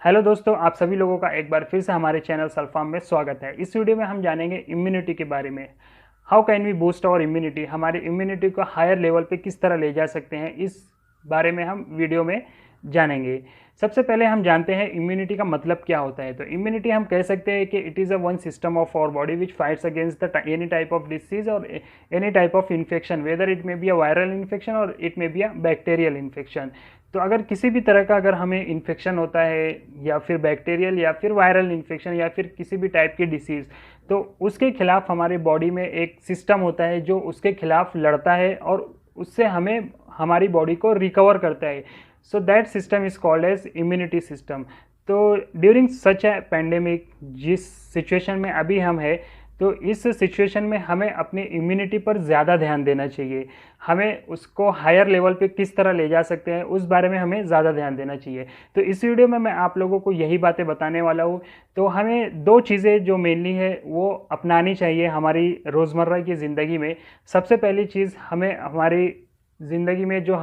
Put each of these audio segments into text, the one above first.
Hello दोस्तों, आप सभी लोगों का एक बार फिर से हमारे चैनल सल्फाम में स्वागत है। इस वीडियो में हम जानेंगे इम्यूनिटी के बारे में। How can we boost our immunity, हमारी इम्यूनिटी को हायर लेवल पे किस तरह ले जा सकते हैं, इस बारे में हम वीडियो में जानेंगे। सबसे पहले हम जानते हैं इम्यूनिटी का मतलब क्या होता है। तो इम्यूनिटी हम कह सकते हैं कि it is a one system of our body which fights against the any type of disease और any type of infection, whether it may be a viral infection और it may be a bacterial infection. तो अगर किसी भी तरह का अगर हमें इन्फेक्शन होता है या फिर बैक्टीरियल या फिर वायरल इन्फेक्शन या फिर किसी भी टाइप की डिसीज़, तो उसके खिलाफ हमारे बॉडी में एक सिस्टम होता है जो उसके खिलाफ लड़ता है और उससे हमें हमारी बॉडी को रिकवर करता है। So that system is called as immunity system. तो ड्यूरिंग सच ए पेंडेमिक, जिस सिचुएशन में अभी हम हैं, तो इस सिचुएशन में हमें अपनी इम्यूनिटी पर ज़्यादा ध्यान देना चाहिए। हमें उसको हायर लेवल पे किस तरह ले जा सकते हैं उस बारे में हमें ज़्यादा ध्यान देना चाहिए। तो इस वीडियो में मैं आप लोगों को यही बातें बताने वाला हूँ। तो हमें दो चीज़ें जो मेनली है वो अपनानी चाहिए हमारी रोज़मर्रा की ज़िंदगी में। सबसे पहली चीज़, हमें हमारी ज़िंदगी में जो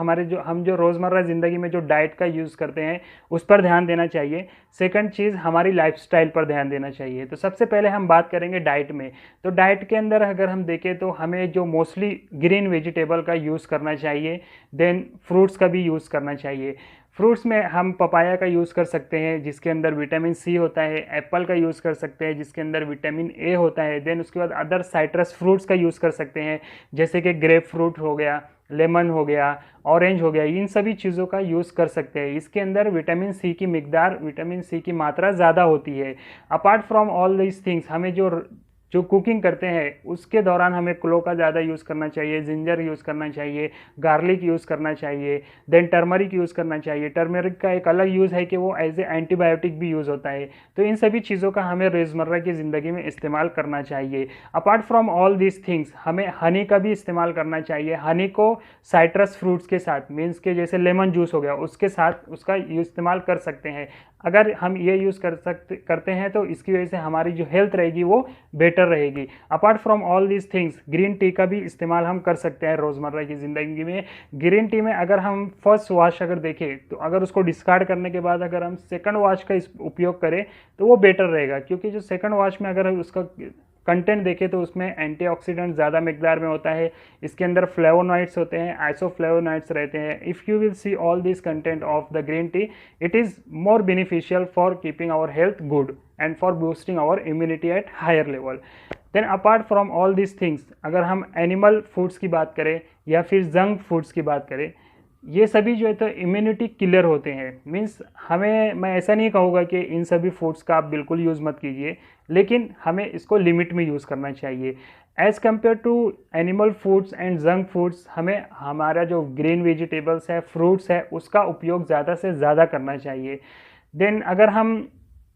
रोज़मर्रा ज़िंदगी में जो डाइट का यूज़ करते हैं उस पर ध्यान देना चाहिए। सेकंड चीज़, हमारी लाइफस्टाइल पर ध्यान देना चाहिए। तो सबसे पहले हम बात करेंगे डाइट में। तो डाइट के अंदर अगर हम देखें तो हमें जो मोस्टली ग्रीन वेजिटेबल का यूज़ करना चाहिए, देन फ्रूट्स का भी यूज़ करना चाहिए। फ्रूट्स में हम पपाया का यूज़ कर सकते हैं जिसके अंदर विटामिन सी होता है, एप्पल का यूज़ कर सकते हैं जिसके अंदर विटामिन ए होता है। देन उसके बाद अदर साइट्रस फ्रूट्स का यूज़ कर सकते हैं जैसे कि ग्रेप फ्रूट हो गया, लेमन हो गया, ऑरेंज हो गया, इन सभी चीज़ों का यूज़ कर सकते हैं। इसके अंदर विटामिन सी की मिकदार, विटामिन सी की मात्रा ज़्यादा होती है। Apart from all this things, हमें जो जो कुकिंग करते हैं उसके दौरान हमें क्लो का ज़्यादा यूज़ करना चाहिए, जिंजर यूज़ करना चाहिए, गार्लिक यूज़ करना चाहिए, देन टर्मरिक यूज़ करना चाहिए। टर्मरिक का एक अलग यूज़ है कि वो एज ए एंटीबायोटिक भी यूज़ होता है। तो इन सभी चीज़ों का हमें रोज़मर्रा की ज़िंदगी में इस्तेमाल करना चाहिए। Apart from all this things, हमें हनी का भी इस्तेमाल करना चाहिए। हनी को साइट्रस फ्रूट्स के साथ, मीन्स के जैसे लेमन जूस हो गया, उसके साथ उसका इस्तेमाल कर सकते हैं। अगर हम ये यूज़ करते हैं तो इसकी वजह से हमारी जो हेल्थ रहेगी वो बेटर रहेगी। Apart from all these things, green tea का भी इस्तेमाल हम कर सकते हैं रोज़मर्रा की ज़िंदगी में। ग्रीन टी में अगर हम फर्स्ट वॉश अगर देखें तो अगर उसको डिस्कार्ड करने के बाद अगर हम सेकंड वॉश का उपयोग करें तो वो बेटर रहेगा, क्योंकि जो सेकंड वॉश में अगर उसका कंटेंट देखें तो उसमें एंटीऑक्सीडेंट ज़्यादा मिकदार में होता है। इसके अंदर फ्लेवोनॉइड्स होते हैं, आइसोफ्लेवोनॉइड्स रहते हैं। If you will see all this content of the green tea, it is more beneficial for keeping our health good and for boosting our immunity at higher level. Then apart from all this things, अगर हम animal foods की बात करें या फिर junk foods की बात करें, ये सभी जो है तो इम्यूनिटी किलर होते हैं। मीन्स मैं ऐसा नहीं कहूँगा कि इन सभी फूड्स का आप बिल्कुल यूज़ मत कीजिए, लेकिन हमें इसको लिमिट में यूज़ करना चाहिए। As compare to animal foods and junk foods, हमें हमारा जो ग्रीन वेजिटेबल्स है, फ्रूट्स है, उसका उपयोग ज़्यादा से ज़्यादा करना चाहिए। देन अगर हम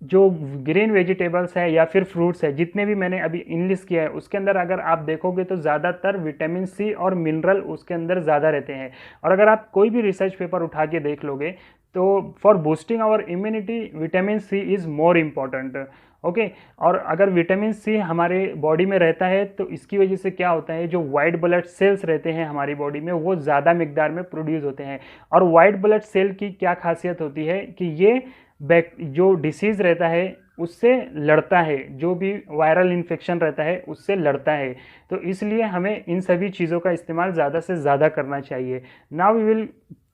जो ग्रीन वेजिटेबल्स है या फिर फ्रूट्स है, जितने भी मैंने अभी इनलिस्ट किया है, उसके अंदर अगर आप देखोगे तो ज़्यादातर विटामिन सी और मिनरल उसके अंदर ज़्यादा रहते हैं। और अगर आप कोई भी रिसर्च पेपर उठा के देख लोगे तो for boosting our immunity vitamin C is more important. Okay, और अगर विटामिन सी हमारे बॉडी में रहता है तो इसकी वजह से क्या होता है, जो वाइट ब्लड सेल्स रहते हैं हमारी बॉडी में वो ज़्यादा मिकदार में प्रोड्यूस होते हैं। और वाइट ब्लड सेल की क्या खासियत होती है कि ये जो डिसीज़ रहता है उससे लड़ता है, जो भी वायरल इन्फेक्शन रहता है उससे लड़ता है। तो इसलिए हमें इन सभी चीज़ों का इस्तेमाल ज़्यादा से ज़्यादा करना चाहिए। Now we will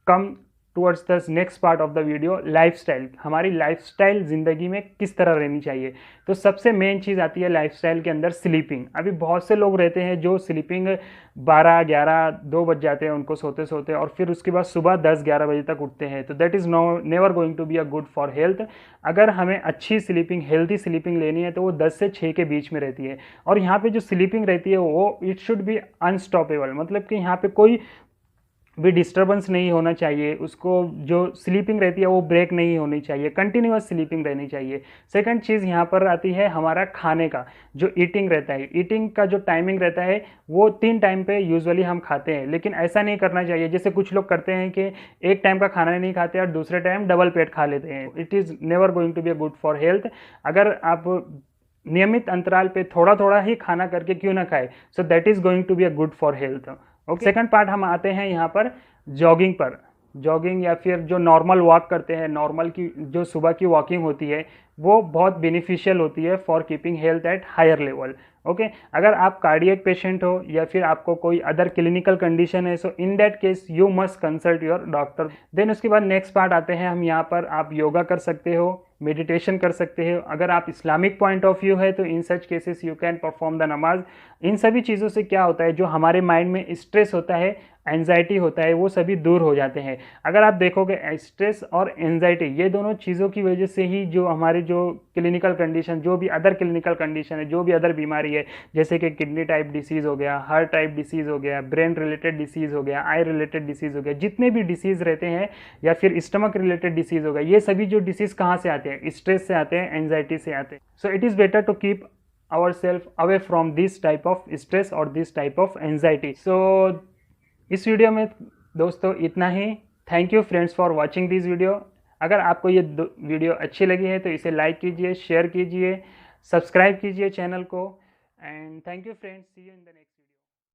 come towards the next part of the video, lifestyle. हमारी लाइफस्टाइल ज़िंदगी में किस तरह रहनी चाहिए। तो सबसे मेन चीज़ आती है लाइफस्टाइल के अंदर स्लीपिंग। अभी बहुत से लोग रहते हैं जो स्लीपिंग 12, 11, 2 बज जाते हैं उनको सोते सोते, और फिर उसके बाद सुबह 10, 11 बजे तक उठते हैं। तो that is never going to be a good for health. अगर हमें अच्छी स्लीपिंग, हेल्थी स्लीपिंग लेनी है तो वो 10 से 6 के बीच में रहती है। और यहाँ पे जो स्लीपिंग रहती है वो इट शुड बी अनस्टॉपेबल, मतलब कि यहाँ पे कोई भी डिस्टर्बेंस नहीं होना चाहिए। उसको जो स्लीपिंग रहती है वो ब्रेक नहीं होनी चाहिए, कंटिन्यूअस स्लीपिंग रहनी चाहिए। सेकंड चीज़ यहाँ पर आती है हमारा खाने का जो ईटिंग रहता है। ईटिंग का जो टाइमिंग रहता है वो 3 टाइम पे यूजुअली हम खाते हैं, लेकिन ऐसा नहीं करना चाहिए जैसे कुछ लोग करते हैं कि एक टाइम का खाना नहीं खाते और दूसरे टाइम डबल पेट खा लेते हैं। It is never going to be a good for health. अगर आप नियमित अंतराल पे थोड़ा थोड़ा ही खाना करके क्यों ना खाए, so that is going to be a good for health. Okay, second part हम आते हैं यहाँ पर जॉगिंग पर। जॉगिंग या फिर जो नॉर्मल वॉक करते हैं, नॉर्मल की जो सुबह की वॉकिंग होती है वो बहुत बेनिफिशियल होती है for keeping health at higher level. Okay, अगर आप कार्डियक पेशेंट हो या फिर आपको कोई अदर क्लिनिकल कंडीशन है, so in that case you must consult your doctor. Then उसके बाद नेक्स्ट पार्ट आते हैं हम यहाँ पर, आप योगा कर सकते हो, मेडिटेशन कर सकते हो। अगर आप इस्लामिक पॉइंट ऑफ व्यू है तो in such cases you can perform the नमाज। इन सभी चीज़ों से क्या होता है, जो हमारे माइंड में स्ट्रेस होता है, एंजाइटी होता है, वो सभी दूर हो जाते हैं। अगर आप देखोगे स्ट्रेस और एंजाइटी ये दोनों चीज़ों की वजह से ही जो हमारे जो क्लिनिकल कंडीशन, जो भी अदर क्लिनिकल कंडीशन है, जो भी अदर बीमारी है, जैसे कि किडनी टाइप डिसीज़ हो गया, हार्ट टाइप डिसीज़ हो गया, ब्रेन रिलेटेड डिसीज़ हो गया, आई रिलेटेड डिसीज़ हो गया, जितने भी डिसीज़ रहते हैं या फिर स्टमक रिलेटेड डिसीज़ हो गया, ये सभी जो डिसीज़ कहाँ से आते हैं, स्ट्रेस से आते हैं, एंजाइटी से आते हैं। So it is better to keep ourselves away from this type of stress और this type of anxiety। so इस वीडियो में दोस्तों इतना ही। Thank you friends for watching this video. अगर आपको ये वीडियो अच्छी लगी है तो इसे लाइक कीजिए, शेयर कीजिए, सब्सक्राइब कीजिए चैनल को। And thank you friends, see you in the next video.